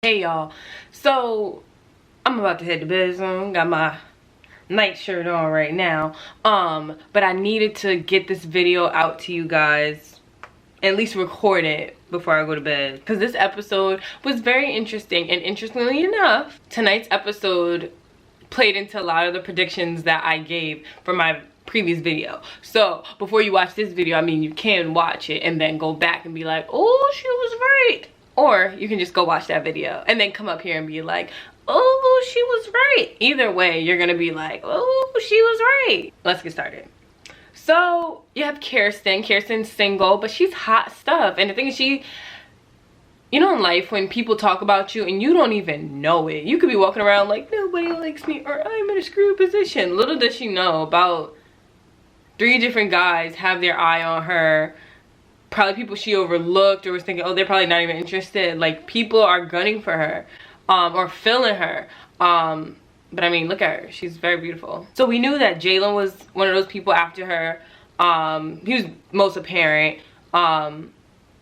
Hey y'all, so I'm about to head to bed soon. Got my night shirt on right now, but I needed to get this video out to you guys, at least record it before I go to bed, because this episode was very interesting. And interestingly enough, tonight's episode played into a lot of the predictions that I gave for my previous video. So before you watch this video, I mean, you can watch it and then go back and be like, oh, she was right. Or you can just go watch that video and then come up here and be like, oh, she was right. Either way, you're gonna be like, oh, she was right. Let's get started. So you have Kirsten. Kirsten's single, but she's hot stuff. And the thing is, you know, in life, when people talk about you and you don't even know it, you could be walking around like, nobody likes me, or I'm in a screwy position. Little does she know, about 3 different guys have their eye on her. Probably people she overlooked or was thinking, oh, they're probably not even interested. Like, people are gunning for her, or feeling her. But I mean, look at her. She's very beautiful. So we knew that Jalen was one of those people after her. He was most apparent.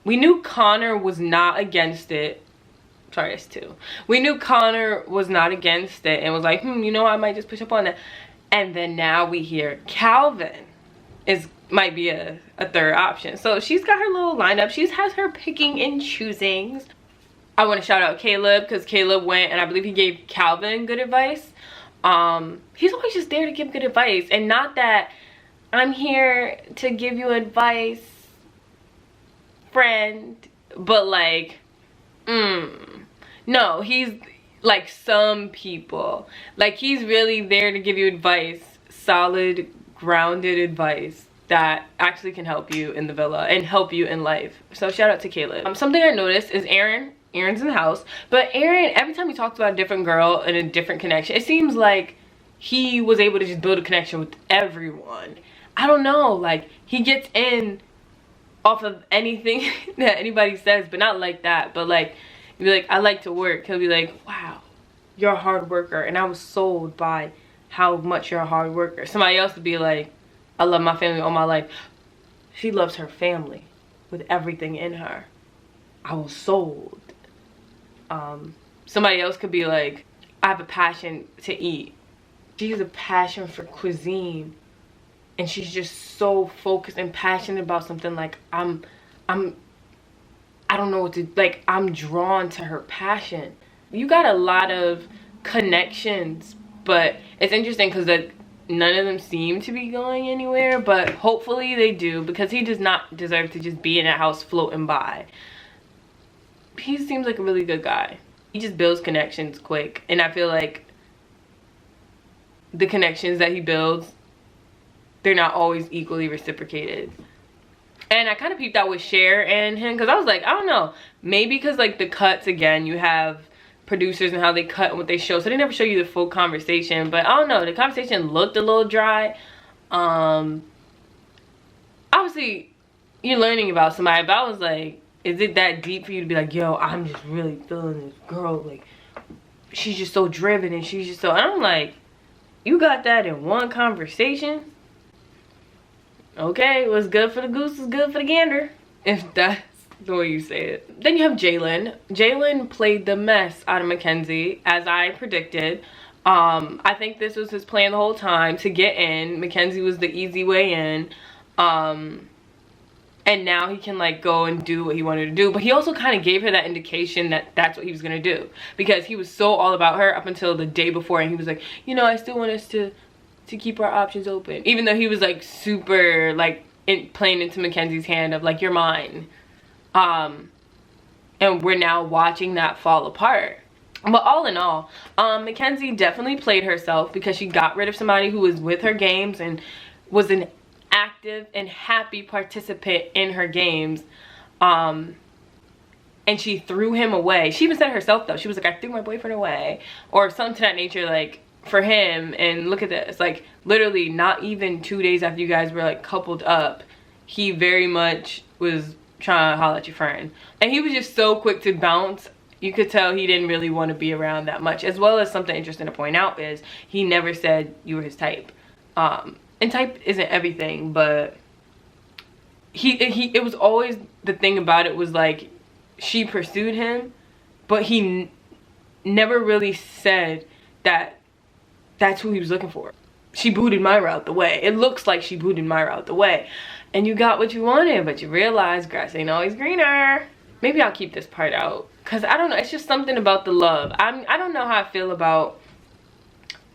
We knew Connor was not against it. Sorry, it's 2. We knew Connor was not against it and was like, you know, I might just push up on that. And then now we hear Calvin might be a 3rd option. So she's got her little lineup. She has her picking and choosings. I want to shout out Caleb, because Caleb went and I believe he gave Calvin good advice. He's always just there to give good advice, and not that I'm here to give you advice, friend, but like, no, he's like some people. Like, he's really there to give you advice, solid, grounded advice that actually can help you in the villa and help you in life. So shout out to Caleb. Something I noticed is Aaron's in the house, but Aaron, every time he talks about a different girl and a different connection, it seems like he was able to just build a connection with everyone. I don't know, like, he gets in off of anything that anybody says, but not like that. But like, he'll be like, I like to work. He'll be like, wow, you're a hard worker, and I was sold by how much you're a hard worker. Somebody else would be like, I love my family all my life. She loves her family with everything in her. I was sold. Somebody else could be like, I have a passion to eat. She has a passion for cuisine, and she's just so focused and passionate about something. Like, I don't know what to, like, I'm drawn to her passion. You got a lot of connections, but it's interesting because none of them seem to be going anywhere, but hopefully they do, because he does not deserve to just be in a house floating by. He seems like a really good guy. He just builds connections quick, and I feel like the connections that he builds, they're not always equally reciprocated. And I kind of peeped out with Cher and him, because I was like, I don't know, maybe because like the cuts, again, you have producers and how they cut and what they show, so they never show you the full conversation. But I don't know, the conversation looked a little dry. Obviously you're learning about somebody, but I was like, is it that deep for you to be like, yo, I'm just really feeling this girl, like, she's just so driven and she's just so, and I'm like, you got that in one conversation? Okay, what's good for the goose is good for the gander, if that's the way you say it. Then you have Jalen. Jalen played the mess out of Mackenzie, as I predicted. I think this was his plan the whole time, to get in. Mackenzie was the easy way in. And now he can like go and do what he wanted to do. But he also kind of gave her that indication that that's what he was gonna do, because he was so all about her up until the day before, and he was like, you know, I still want us to keep our options open, even though he was like super like playing into Mackenzie's hand of like, you're mine. And we're now watching that fall apart. But all in all, Mackenzie definitely played herself, because she got rid of somebody who was with her games and was an active and happy participant in her games. And she threw him away. She even said herself though, she was like, I threw my boyfriend away, or something to that nature, like, for him. And look at this, like, literally not even 2 days after you guys were like coupled up, he very much was trying to holler at your friend, and he was just so quick to bounce. You could tell he didn't really want to be around that much. As well as, something interesting to point out is he never said you were his type. And type isn't everything, but it was always, the thing about it was like, she pursued him, but he never really said that that's who he was looking for. She booted Myra out the way. It looks like she booted Myra out the way. And you got what you wanted, but you realize grass ain't always greener. Maybe I'll keep this part out, because I don't know, it's just something about the love. I don't know how I feel about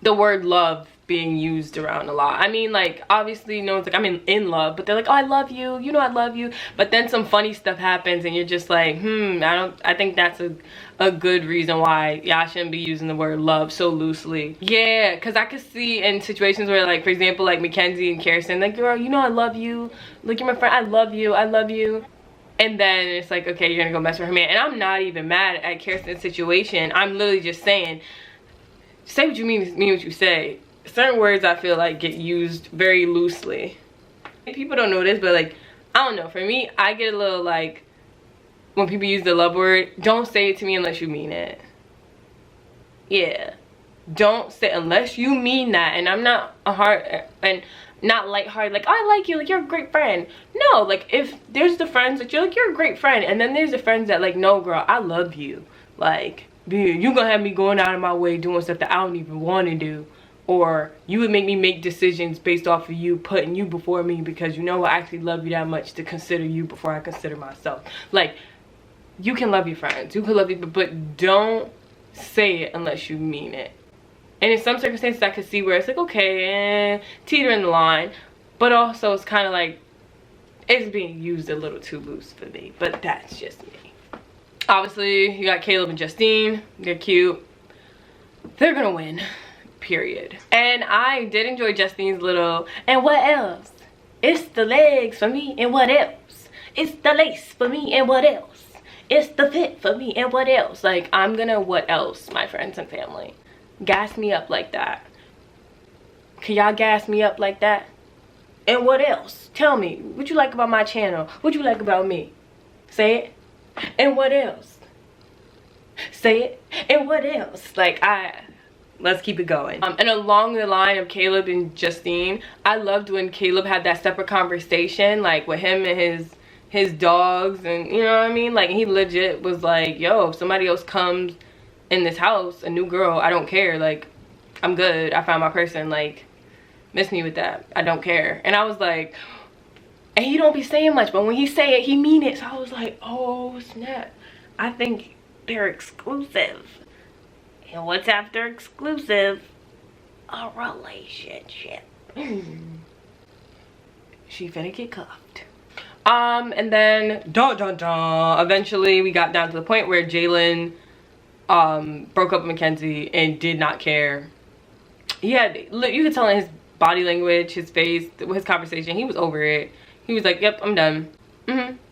the word love being used around a lot. I mean, like, obviously no one's like, I'm in love, but they're like, oh, I love you, you know I love you. But then some funny stuff happens and you're just like, I think that's a good reason why y'all shouldn't be using the word love so loosely. Yeah, because I could see in situations where, like, for example, like Mackenzie and Kirsten, like, girl, you know I love you, like, you're my friend, I love you, I love you. And then it's like, okay, you're gonna go mess with her man. And I'm not even mad at Kirsten's situation. I'm literally just saying, say what you mean what you say. Certain words I feel like get used very loosely. People don't know this, but like, I don't know, for me, I get a little like, when people use the love word, don't say it to me unless you mean it. Yeah, don't say unless you mean that. And I'm not a hard and not lighthearted, like, oh, I like you, like, you're a great friend. No, like, if there's the friends that you're like, you're a great friend, and then there's the friends that like, no, girl, I love you, like, you gonna have me going out of my way doing stuff that I don't even want to do, or you would make me make decisions based off of you putting you before me, because you know I actually love you that much to consider you before I consider myself. Like, you can love your friends, you can love people, but don't say it unless you mean it. And in some circumstances I could see where it's like, okay, teetering the line, but also it's kind of like, it's being used a little too loose for me, but that's just me. Obviously, you got Jaleb and Justine, they're cute, they're gonna win, period. And I did enjoy Justine's little, and what else? It's the legs for me, and what else? It's the lace for me, and what else? It's the fit for me, and what else? Like, I'm gonna what else, my friends and family. Gas me up like that. Can y'all gas me up like that? And what else? Tell me, what you like about my channel? What you like about me? Say it. And what else? Say it. And what else? Like, let's keep it going. And along the line of Jaleb and Justine, I loved when Jaleb had that separate conversation, like with him and his dogs, and you know what I mean? Like, he legit was like, yo, if somebody else comes in this house, a new girl, I don't care, like, I'm good, I found my person, like, miss me with that, I don't care. And I was like, and he don't be saying much, but when he say it, he mean it. So I was like, oh snap, I think they're exclusive. And what's after exclusive? A relationship. She finna get cuffed. And then eventually we got down to the point where Jalen broke up with Mackenzie and did not care. Yeah, you could tell in his body language, his face, his conversation, he was over it. He was like, yep, I'm done.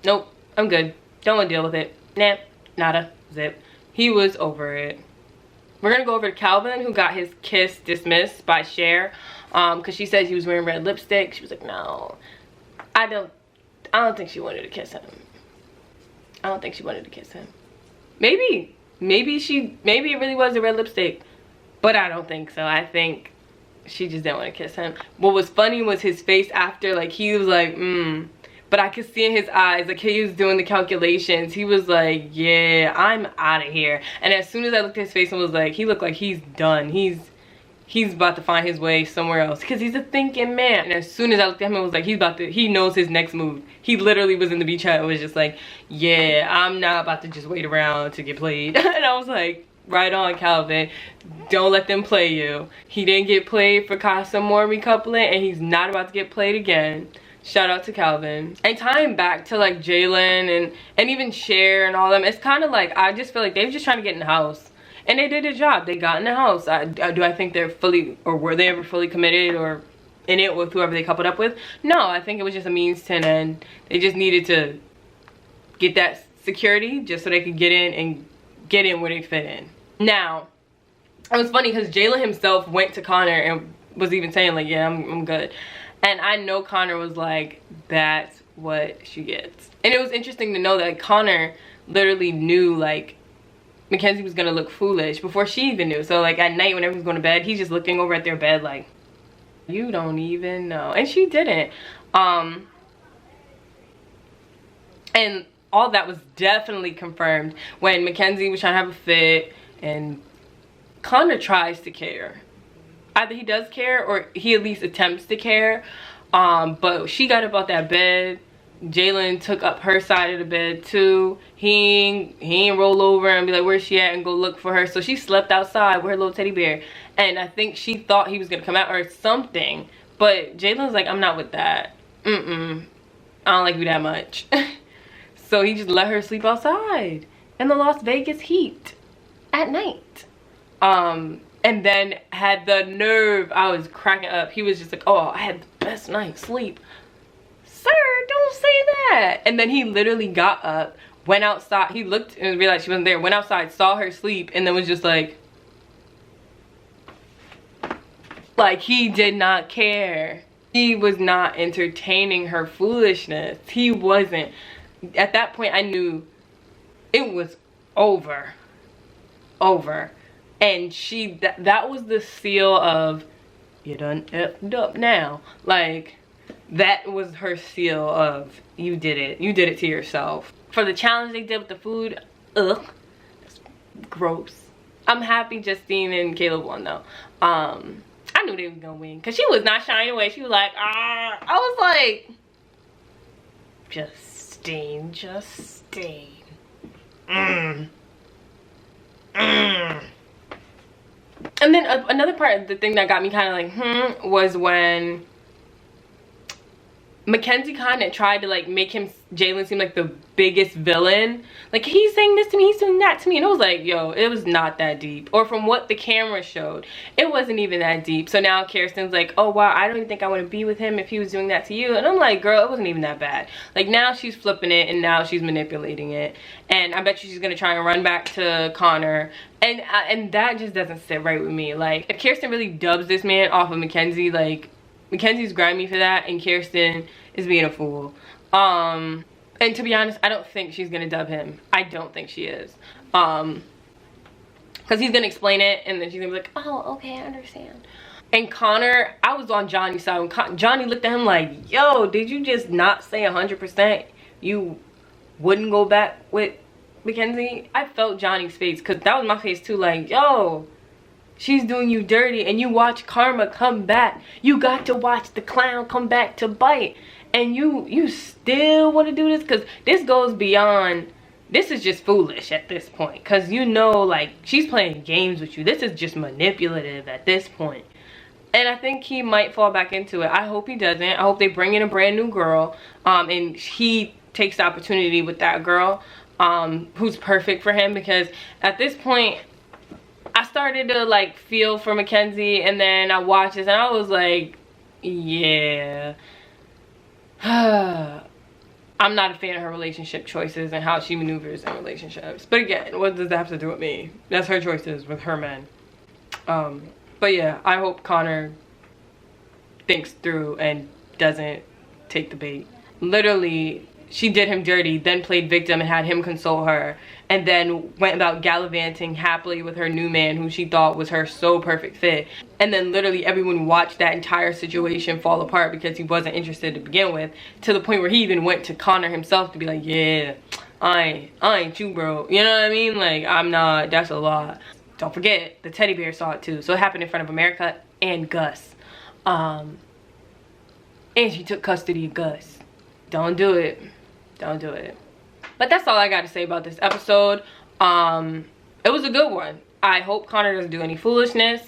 Nope, I'm good, don't want to deal with it. Nah, nada, zip. He was over it. We're gonna go over to Calvin, who got his kiss dismissed by Cher, because she said he was wearing red lipstick. She was like, no, I don't think she wanted to kiss him. I don't think she wanted to kiss him. Maybe it really was a red lipstick, but I don't think so. I think she just didn't want to kiss him. What was funny was his face after, like, he was like, but I could see in his eyes, like, he was doing the calculations. He was like, yeah, I'm out of here. And as soon as I looked at his face and was like, he looked like he's done. He's about to find his way somewhere else, because he's a thinking man. And as soon as I looked at him, I was like, he knows his next move. He literally was in the beach hut and was just like, yeah, I'm not about to just wait around to get played. And I was like, right on, Calvin, don't let them play you. He didn't get played for Casa More recoupling, and he's not about to get played again. Shout out to Calvin. And tying back to like Jalen and even Cher and all them, it's kind of like, I just feel like they were just trying to get in the house. And they did a job. They got in the house. Do I think they're fully, or were they ever fully committed or in it with whoever they coupled up with? No, I think it was just a means to an end. They just needed to get that security just so they could get in and get in where they fit in. Now, it was funny because Jalen himself went to Connor and was even saying like, yeah, I'm good. And I know Connor was like, that's what she gets. And it was interesting to know that Connor literally knew like Mackenzie was gonna look foolish before she even knew. So like at night when everyone's going to bed, he's just looking over at their bed like, you don't even know. And she didn't. And all that was definitely confirmed when Mackenzie was trying to have a fit and Connor tries to care. Either he does care or he at least attempts to care. But she got up out that bed. Jalen took up her side of the bed too. He ain't roll over and be like, where's she at, and go look for her. So she slept outside with her little teddy bear. And I think she thought he was gonna come out or something. But Jalen's like, I'm not with that. I don't like you that much. So he just let her sleep outside in the Las Vegas heat at night. And then had the nerve, I was cracking up. He was just like, oh, I had the best night's sleep. Sir, don't say that. And then he literally got up, went outside. He looked and realized she wasn't there, went outside, saw her sleep, and then was just like he did not care. He was not entertaining her foolishness. He wasn't. At that point, I knew it was over. And that was the seal of, you done effed up now. Like, that was her seal of, you did it to yourself. For the challenge they did with the food, ugh, that's gross. I'm happy Justine and Caleb won though. I knew they was gonna win because she was not shying away. She was like, ah. I was like, Justine. And then another part of the thing that got me kind of like, was when Mackenzie kind of tried to like make Jalen seem like the biggest villain. Like, he's saying this to me, he's doing that to me. And it was like, yo, it was not that deep. Or from what the camera showed, it wasn't even that deep. So now Kirsten's like, oh wow, I don't even think I want to be with him if he was doing that to you. And I'm like, girl, it wasn't even that bad. Like, now she's flipping it and now she's manipulating it. And I bet you she's gonna try and run back to Connor. And that just doesn't sit right with me. Like, if Kirsten really dubs this man off of Mackenzie, like, Mackenzie's grimy for that and Kirsten is being a fool. And to be honest, I don't think she's gonna dub him. I don't think she is. Because he's gonna explain it and then she's gonna be like, oh, okay, I understand. And Connor, I was on Johnny's side when Johnny looked at him like, yo, did you just not say 100% you wouldn't go back with Mackenzie? I felt Johnny's face because that was my face too, like, yo, she's doing you dirty and you watch karma come back. You got to watch the clown come back to bite. And you still want to do this? Because this goes beyond, this is just foolish at this point. Because you know, like, she's playing games with you. This is just manipulative at this point. And I think he might fall back into it. I hope he doesn't. I hope they bring in a brand new girl. And he takes the opportunity with that girl who's perfect for him. Because at this point, I started to like feel for Mackenzie, and then I watched this and I was like, yeah. I'm not a fan of her relationship choices and how she maneuvers in relationships. But again, what does that have to do with me? That's her choices with her men. But yeah, I hope Connor thinks through and doesn't take the bait. Literally, she did him dirty, then played victim and had him console her, and then went about gallivanting happily with her new man who she thought was her so perfect fit. And then literally everyone watched that entire situation fall apart because he wasn't interested to begin with, to the point where he even went to Connor himself to be like, yeah, I ain't you, bro. You know what I mean? Like, I'm not, that's a lot. Don't forget, the teddy bear saw it too. So it happened in front of America and Gus. And she took custody of Gus. Don't do it. Don't do it. But that's all I got to say about this episode. It was a good one. I hope Connor doesn't do any foolishness.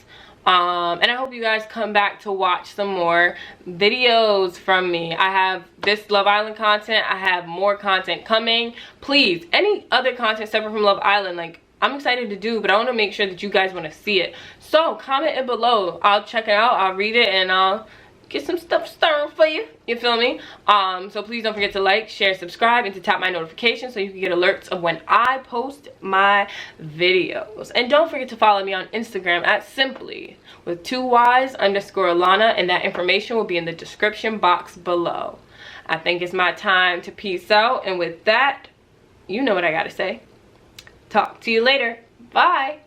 And I hope you guys come back to watch some more videos from me. I have this Love Island content. I have more content coming. Please, any other content separate from Love Island, like, I'm excited to do, but I want to make sure that you guys want to see it. So comment it below. I'll check it out. I'll read it and I'll get some stuff stirring for you. You feel me? So please don't forget to like, share, subscribe, and to tap my notifications so you can get alerts of when I post my videos. And don't forget to follow me on Instagram at simply with 2 Ys _Alana, and that information will be in the description box below. I think it's my time to peace out, and with that, you know what I gotta say. Talk to you later. Bye.